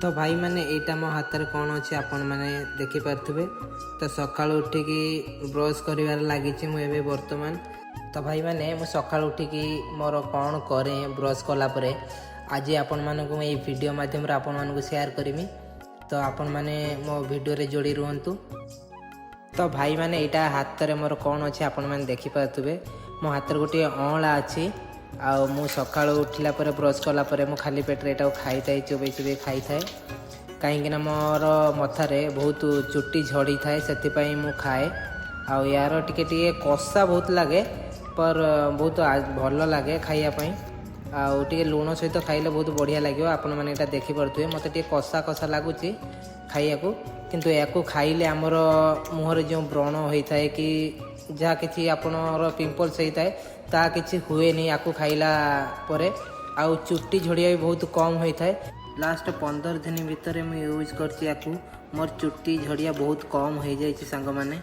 तो भाई मैंने यहाँ मो हाथ में कौन अच्छे आपण मैंने देखिपे। तो सका उठिकी ब्रश कर लगी मुझे बर्तमान। तो भाई मैंने मुझे सका उठिकी मोर कौन करें ब्रश कलापर आज आपण मानक ये वीडियो माध्यम आपण मानक शेयर करमी। तो आपण मैंने मो वीडियो रे जोड़ी रुहतु। तो भाई मैंने यहाँ हाथ में मोर कौन अच्छे आपण मैंने देखिपे। मो हाथ में गोटे अँला अच्छी आउ मु सका उठिला ब्रश कलापर मु खाली पेट्रे यहाँ खाई थाए चोबई चोबई खाई थाए कहीं मोर मथारे बहुत चुट्टी झड़ी थाए से मु खाए। आउ यार टिके कषा बहुत लगे पर बहुत भल लगे खाइयापाई। आउ टिके लुण सहित खाइले बहुत बढ़िया लगे। आपण मैंने यहाँ देखिपे मत कषा कषा लगुच खाइया किंतु या खाइले आमर मुहर जो व्रण होता है कि जहाँ कि आपणर पिंपल्स होता है ता किसी हुए नहीं या खाइला परे। आउ चुट्टी झड़िया भी बहुत कम होता है। लास्ट 15 दिन भितर मुझे यूज कर मोर चुट्टी झड़िया बहुत कम हो जाए सांग माने।